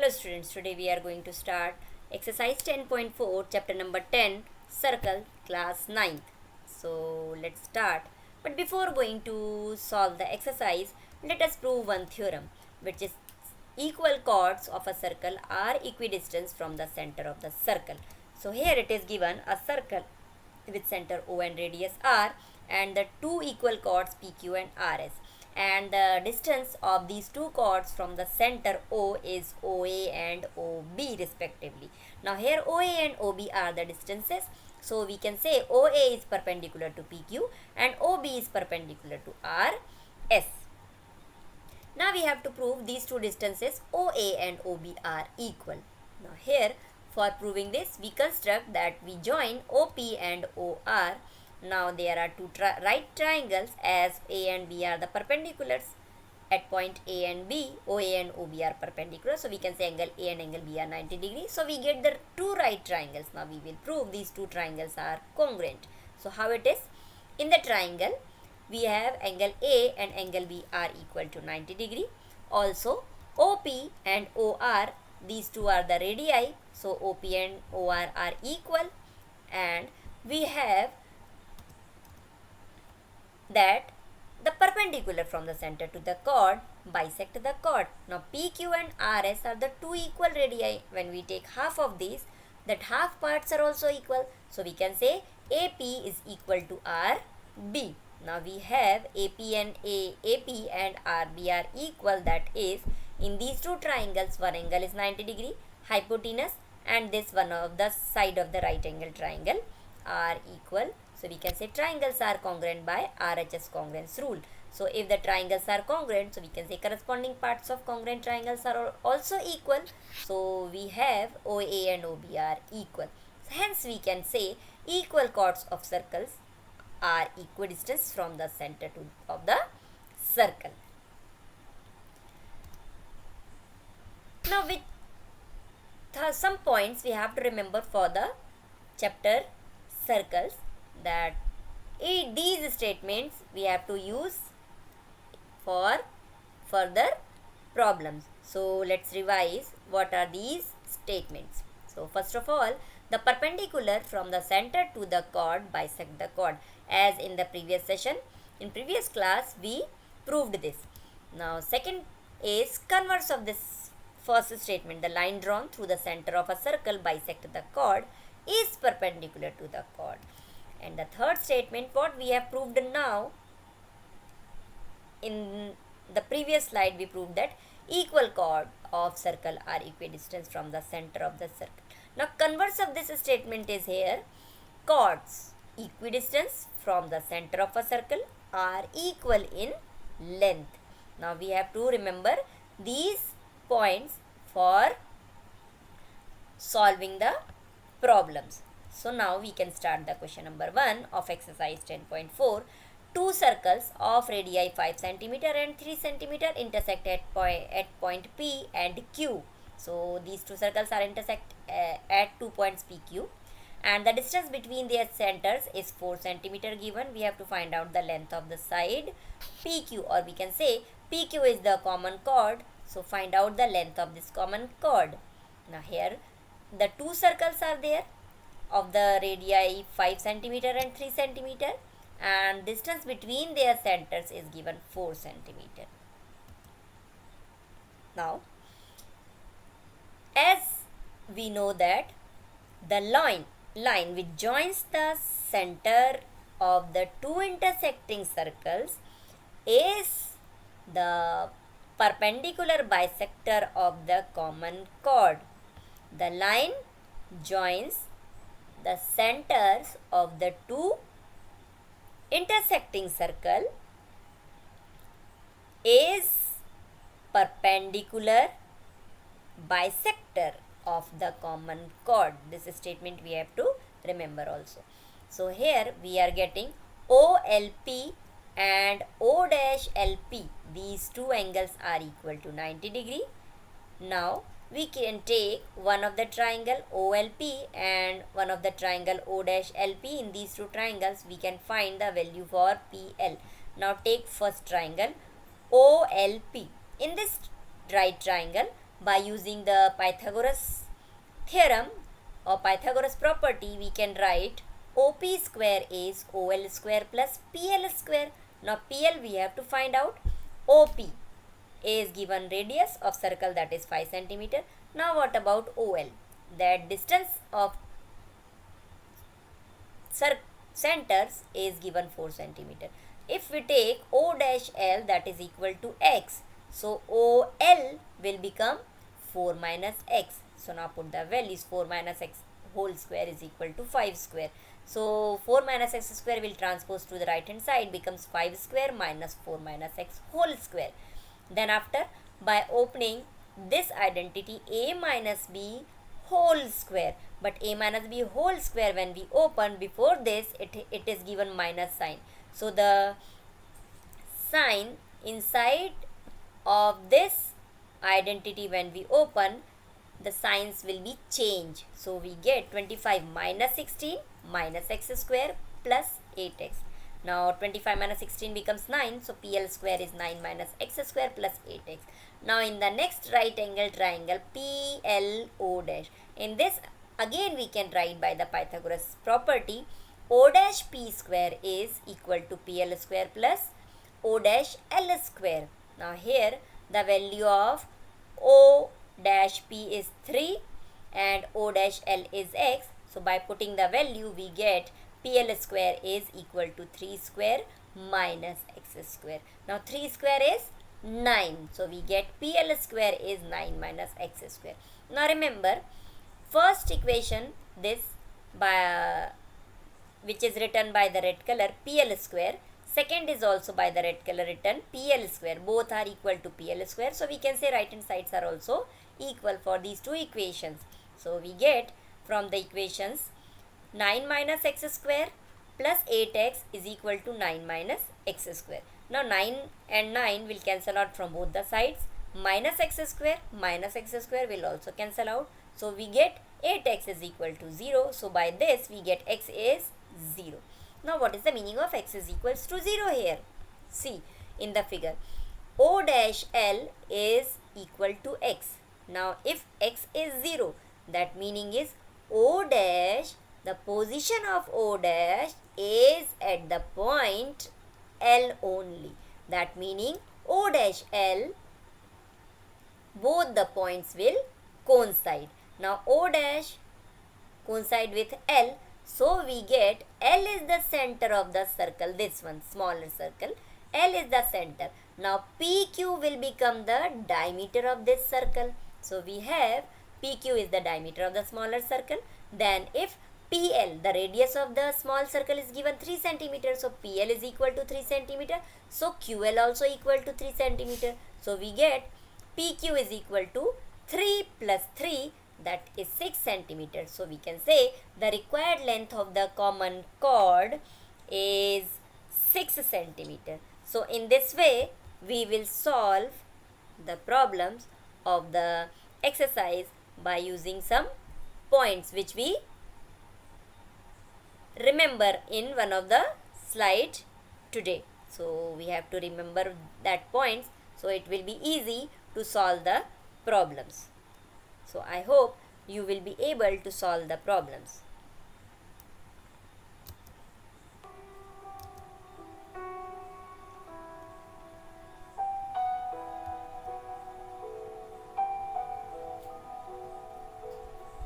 Hello students, today we are going to start exercise 10.4 chapter number 10 circle class 9th. So let's start. But before going to solve the exercise, let us prove one theorem, which is equal chords of a circle are equidistant from the center of the circle. So here it is given a circle with center O and radius R and the two equal chords PQ and RS, and the distance of these two chords from the center O is OA and OB respectively. Now here OA and OB are the distances, so we can say OA is perpendicular to PQ and OB is perpendicular to RS. Now we have to prove these two distances OA and OB are equal. Now here for proving this we construct that we join OP and OR. Now there are two right triangles as A and B are the perpendiculars. At point A and B, OA and OB are perpendicular. So we can say angle A and angle B are 90 degrees. So we get the two right triangles. Now we will prove these two triangles are congruent. So how it is? In the triangle, we have angle A and angle B are equal to 90 degree. Also, OP and OR, these two are the radii. So OP and OR are equal. And we have that the perpendicular from the center to the chord bisect the chord. Now PQ and RS are the two equal radii. When we take half of these, that half parts are also equal. So we can say AP is equal to RB. Now we have AP and RB are equal. That is, in these two triangles, one angle is 90 degree hypotenuse and this one of the side of the right angle triangle are equal. So we can say triangles are congruent by RHS congruence rule. So if the triangles are congruent, so we can say corresponding parts of congruent triangles are also equal. So we have OA and OB are equal. So hence we can say equal chords of circles are equidistant from the center of the circle. Now with some points we have to remember for the chapter circles, that these statements we have to use for further problems. So let's revise what are these statements. So first of all, the perpendicular from the center to the chord bisect the chord, as in the previous session, in previous class we proved this. Now second is converse of this first statement, the line drawn through the center of a circle bisect the chord is perpendicular to the chord. And the third statement, what we have proved now, in the previous slide we proved that equal chord of circle are equidistant from the center of the circle. Now converse of this statement is here, chords equidistant from the center of a circle are equal in length. Now we have to remember these points for solving the problems. So now we can start the question number 1 of exercise 10.4. Two circles of radii 5 cm and 3 cm intersect at point P and Q. So these two circles are intersect at 2 points PQ, and the distance between their centers is 4 cm given. We have to find out the length of the side PQ, or we can say PQ is the common chord. So find out the length of this common chord. Now here the two circles are there of the radii 5 cm and 3 cm, and distance between their centers is given 4 cm. Now as we know that the line which joins the center of the two intersecting circles is the perpendicular bisector of the common chord. The line joins the centers of the two intersecting circle is perpendicular bisector of the common chord. This statement we have to remember also. So here we are getting OLP and O-LP. These two angles are equal to 90 degree. Now we can take one of the triangle OLP and one of the triangle O-LP. In these two triangles we can find the value for PL. Now take first triangle OLP. In this right triangle, by using the Pythagoras theorem or Pythagoras property, we can write OP square is OL square plus PL square. Now PL we have to find out. OP is given radius of circle, that is 5 centimeter. Now what about OL? That distance of centers is given 4 centimeter. If we take O dash L, that is equal to x, so OL will become 4 minus x. So now put the values. 4 minus x whole square is equal to 5 square. So 4 minus x square will transpose to the right hand side, becomes 5 square minus 4 minus x whole square. Then after, by opening this identity, a minus b whole square, but a minus b whole square, when we open, before this it is given minus sign. So the sign inside of this identity, when we open, the signs will be changed. So we get 25 minus 16 minus x square plus 8x. Now 25 minus 16 becomes 9, so PL square is 9 minus x square plus 8x. Now in the next right angle triangle PLO dash, in this again we can write by the Pythagoras property, O dash P square is equal to PL square plus O dash L square. Now here the value of O dash P is 3 and O dash L is x. So by putting the value, we get PL square is equal to 3 square minus x square. Now 3 square is 9. So we get PL square is 9 minus x square. Now remember, first equation, this by which is written by the red color, PL square. Second is also by the red color written PL square. Both are equal to PL square. So we can say right hand sides are also equal for these two equations. So we get from the equations 9 minus x square plus 8x is equal to 9 minus x square. Now 9 and 9 will cancel out from both the sides. Minus x square will also cancel out. So we get 8x is equal to 0. So by this we get x is 0. Now what is the meaning of x is equals to 0 here? See in the figure, O dash L is equal to x. Now if x is 0, that meaning is O dash, the position of O dash is at the point L only. That meaning O dash L, both the points will coincide. Now O dash coincide with L, so we get L is the center of the circle, this one smaller circle, L is the center. Now PQ will become the diameter of this circle. So we have PQ is the diameter of the smaller circle. Then if PL, the radius of the small circle, is given 3 cm, so PL is equal to 3 cm. So QL also equal to 3 cm. So we get PQ is equal to 3 plus 3, that is 6 cm. So we can say the required length of the common chord is 6 cm. So in this way we will solve the problems of the exercise by using some points which we remember in one of the slide today. So we have to remember that points, so it will be easy to solve the problems. So I hope you will be able to solve the problems.